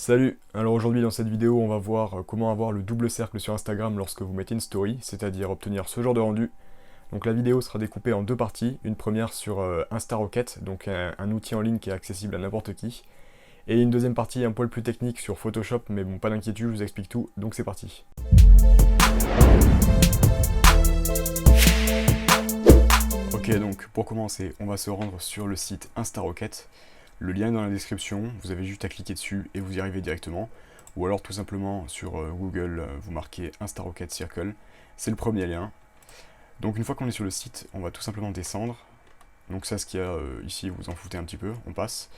Salut! Alors aujourd'hui dans cette vidéo on va voir comment avoir le double cercle sur Instagram lorsque vous mettez une story, c'est-à-dire obtenir ce genre de rendu. Donc la vidéo sera découpée en deux parties, une première sur InstaRocket, donc un outil en ligne qui est accessible à n'importe qui, et une deuxième partie un poil plus technique sur Photoshop, mais bon pas d'inquiétude, je vous explique tout, donc c'est parti. Ok, donc pour commencer, on va se rendre sur le site InstaRocket. Le lien est dans la description, vous avez juste à cliquer dessus et vous y arrivez directement. Ou alors tout simplement sur Google, vous marquez InstaRocket Circle. C'est le premier lien. Donc une fois qu'on est sur le site, on va tout simplement descendre. Donc ça, ce qu'il y a ici, vous en foutez un petit peu, on passe.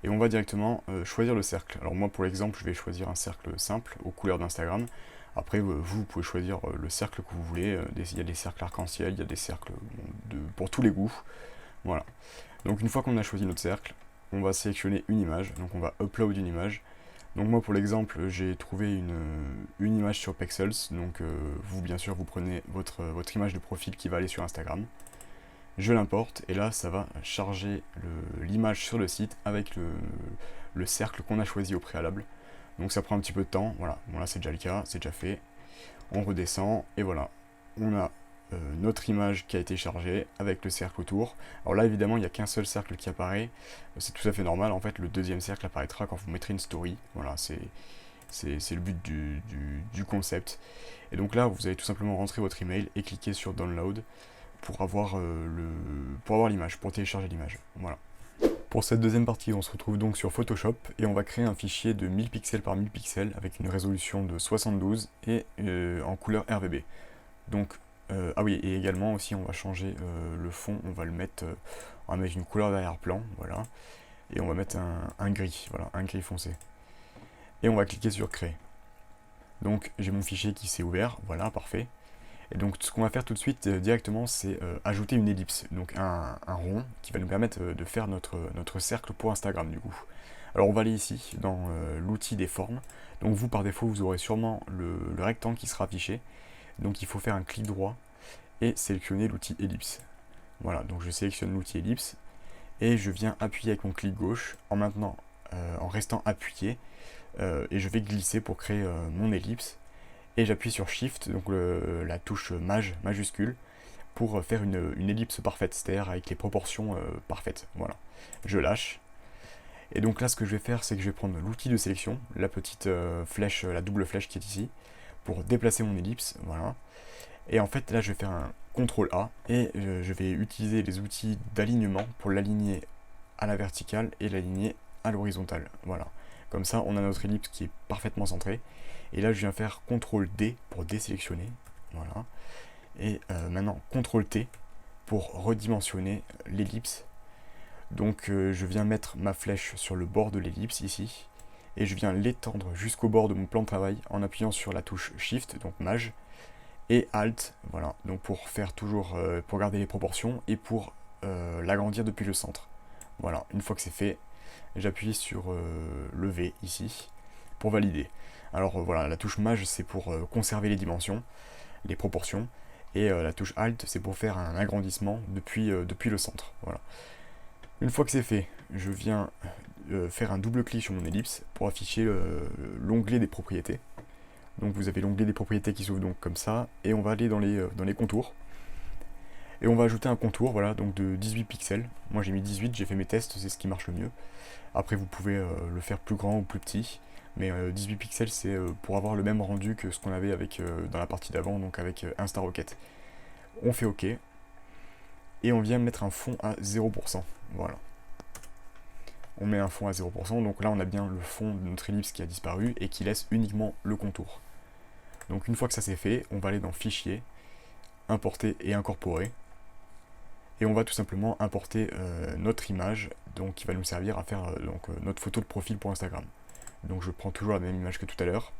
Et on va directement choisir le cercle. Alors moi pour l'exemple, je vais choisir un cercle simple aux couleurs d'Instagram. Après, vous pouvez choisir le cercle que vous voulez. Il y a des cercles arc-en-ciel, il y a des cercles pour tous les goûts. Voilà. Donc une fois qu'on a choisi notre cercle, on va sélectionner une image. Donc on va upload une image. Donc moi pour l'exemple, j'ai trouvé une image sur Pexels. Donc vous bien sûr, vous prenez votre image de profil qui va aller sur Instagram. Je l'importe et là ça va charger l'image sur le site avec le cercle qu'on a choisi au préalable. Donc ça prend un petit peu de temps, voilà. Bon là c'est déjà le cas, c'est déjà fait. On redescend et voilà. On a notre image qui a été chargée avec le cercle autour. Alors là évidemment il n'y a qu'un seul cercle qui apparaît. C'est tout à fait normal, en fait le deuxième cercle apparaîtra quand vous mettrez une story. Voilà, c'est le but du concept. Et donc là vous allez tout simplement rentrer votre email et cliquer sur download pour avoir l'image, pour télécharger l'image. Voilà. Pour cette deuxième partie, on se retrouve donc sur Photoshop et on va créer un fichier de 1000 pixels par 1000 pixels avec une résolution de 72 et en couleur RGB. Donc, ah oui, et également aussi on va changer le fond, on va le mettre, on va mettre une couleur d'arrière-plan, voilà, et on va mettre un gris, voilà, un gris foncé. Et on va cliquer sur créer. Donc j'ai mon fichier qui s'est ouvert, voilà, parfait. Et donc ce qu'on va faire tout de suite directement, c'est ajouter une ellipse, donc un rond qui va nous permettre de faire notre cercle pour Instagram du coup. Alors on va aller ici dans l'outil des formes. Donc vous par défaut vous aurez sûrement le rectangle qui sera affiché. Donc il faut faire un clic droit et sélectionner l'outil ellipse. Voilà, donc je sélectionne l'outil ellipse et je viens appuyer avec mon clic gauche en restant appuyé et je vais glisser pour créer mon ellipse. Et j'appuie sur Shift, donc la touche majuscule, pour faire une ellipse parfaite, c'est-à-dire avec les proportions parfaites. Voilà. Je lâche. Et donc là, ce que je vais faire, c'est que je vais prendre l'outil de sélection, la petite flèche, la double flèche qui est ici, pour déplacer mon ellipse. Voilà. Et en fait, là, je vais faire un CTRL A et je vais utiliser les outils d'alignement pour l'aligner à la verticale et l'aligner à l'horizontale. Voilà. Comme ça, on a notre ellipse qui est parfaitement centrée. Et là, je viens faire CTRL D pour désélectionner. Voilà. Et maintenant, CTRL T pour redimensionner l'ellipse. Donc, je viens mettre ma flèche sur le bord de l'ellipse ici. Et je viens l'étendre jusqu'au bord de mon plan de travail en appuyant sur la touche Shift, donc Maj, et Alt. Voilà. Donc, pour faire toujours, pour garder les proportions et pour l'agrandir depuis le centre. Voilà. Une fois que c'est fait, j'appuie sur le V ici pour valider. Alors voilà, la touche Maj c'est pour conserver les dimensions, les proportions, et la touche Alt c'est pour faire un agrandissement depuis le centre. Voilà. Une fois que c'est fait, je viens faire un double clic sur mon ellipse pour afficher l'onglet des propriétés. Donc vous avez l'onglet des propriétés qui s'ouvre donc comme ça, et on va aller dans les contours. Et on va ajouter un contour, voilà, donc de 18 pixels. Moi j'ai mis 18, j'ai fait mes tests, c'est ce qui marche le mieux. Après vous pouvez le faire plus grand ou plus petit, mais 18 pixels c'est pour avoir le même rendu que ce qu'on avait avec, dans la partie d'avant, donc avec InstaRocket. On fait OK, et on vient mettre un fond à 0%, voilà. On met un fond à 0%, donc là on a bien le fond de notre ellipse qui a disparu et qui laisse uniquement le contour. Donc une fois que ça c'est fait, on va aller dans Fichier, Importer et Incorporer. Et on va tout simplement importer notre image, donc qui va nous servir à faire notre photo de profil pour Instagram. Donc je prends toujours la même image que tout à l'heure.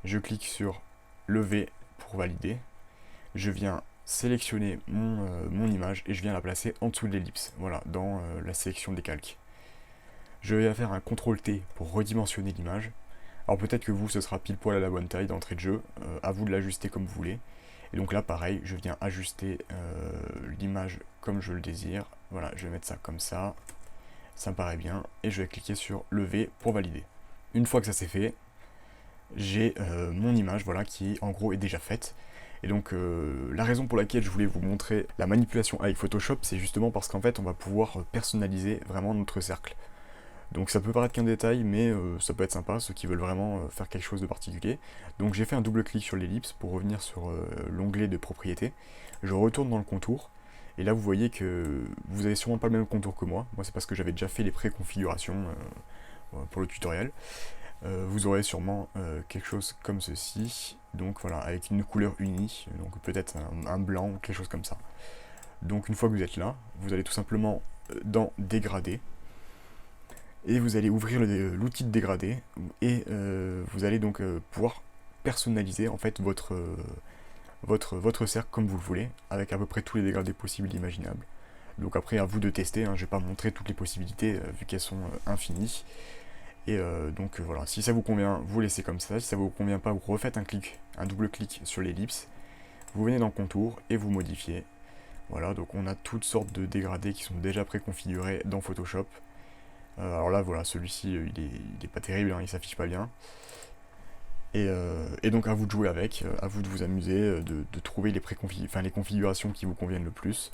Je clique sur le V pour valider. Je viens sélectionner mon image et je viens la placer en dessous de l'ellipse, voilà, dans la sélection des calques. Je vais faire un CTRL T pour redimensionner l'image. Alors peut-être que vous, ce sera pile poil à la bonne taille d'entrée de jeu, à vous de l'ajuster comme vous voulez. Et donc là, pareil, je viens ajuster l'image comme je le désire. Voilà, je vais mettre ça comme ça me paraît bien. Et je vais cliquer sur le V pour valider. une fois que ça c'est fait, j'ai mon image, voilà, qui en gros est déjà faite. Et donc la raison pour laquelle je voulais vous montrer la manipulation avec Photoshop, c'est justement parce qu'en fait on va pouvoir personnaliser vraiment notre cercle. Donc ça peut paraître qu'un détail, mais ça peut être sympa, ceux qui veulent vraiment faire quelque chose de particulier. Donc j'ai fait un double clic sur l'ellipse pour revenir sur l'onglet de propriété. Je retourne dans le contour, et là vous voyez que vous avez sûrement pas le même contour que moi. Moi c'est parce que j'avais déjà fait les préconfigurations pour le tutoriel. Vous aurez sûrement quelque chose comme ceci, donc voilà, avec une couleur unie, donc peut-être un blanc ou quelque chose comme ça. Donc une fois que vous êtes là, vous allez tout simplement dans dégradé, et vous allez ouvrir l'outil de dégradé, et vous allez donc pouvoir personnaliser en fait votre cercle comme vous le voulez, avec à peu près tous les dégradés possibles et imaginables. Donc après à vous de tester, hein, je ne vais pas montrer toutes les possibilités vu qu'elles sont infinies. Et donc voilà, si ça vous convient, vous laissez comme ça. Si ça vous convient pas, vous refaites un double clic sur l'ellipse. Vous venez dans le contour et vous modifiez. Voilà, donc on a toutes sortes de dégradés qui sont déjà préconfigurés dans Photoshop. Alors là, voilà, celui-ci, il est pas terrible, hein, il s'affiche pas bien. Et donc à vous de jouer avec, à vous de vous amuser, de trouver les configurations qui vous conviennent le plus.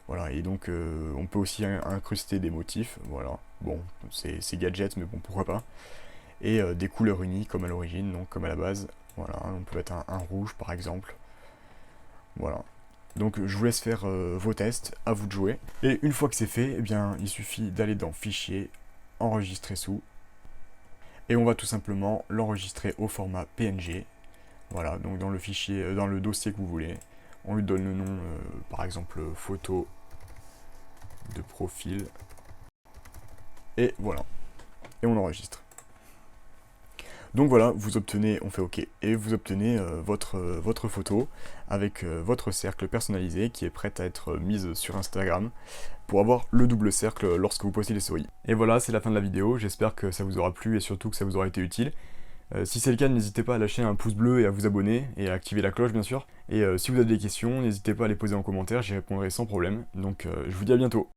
Voilà, et donc on peut aussi incruster des motifs, voilà. Bon, c'est gadget, mais bon, pourquoi pas. Et des couleurs unies, comme à l'origine, donc comme à la base. Voilà, on peut mettre un rouge, par exemple. Voilà. Donc je vous laisse faire vos tests, à vous de jouer. Et une fois que c'est fait, eh bien, il suffit d'aller dans Fichier, Enregistrer sous. Et on va tout simplement l'enregistrer au format PNG. Voilà, donc dans le fichier, dans le dossier que vous voulez. On lui donne le nom, par exemple, photo de profil. Et voilà. Et on enregistre. Donc voilà, vous obtenez, on fait OK, et vous obtenez votre photo avec votre cercle personnalisé qui est prête à être mise sur Instagram pour avoir le double cercle lorsque vous postez les stories. Et voilà, c'est la fin de la vidéo, j'espère que ça vous aura plu et surtout que ça vous aura été utile. Si c'est le cas, n'hésitez pas à lâcher un pouce bleu et à vous abonner, et à activer la cloche bien sûr. Et si vous avez des questions, n'hésitez pas à les poser en commentaire, j'y répondrai sans problème. Donc je vous dis à bientôt.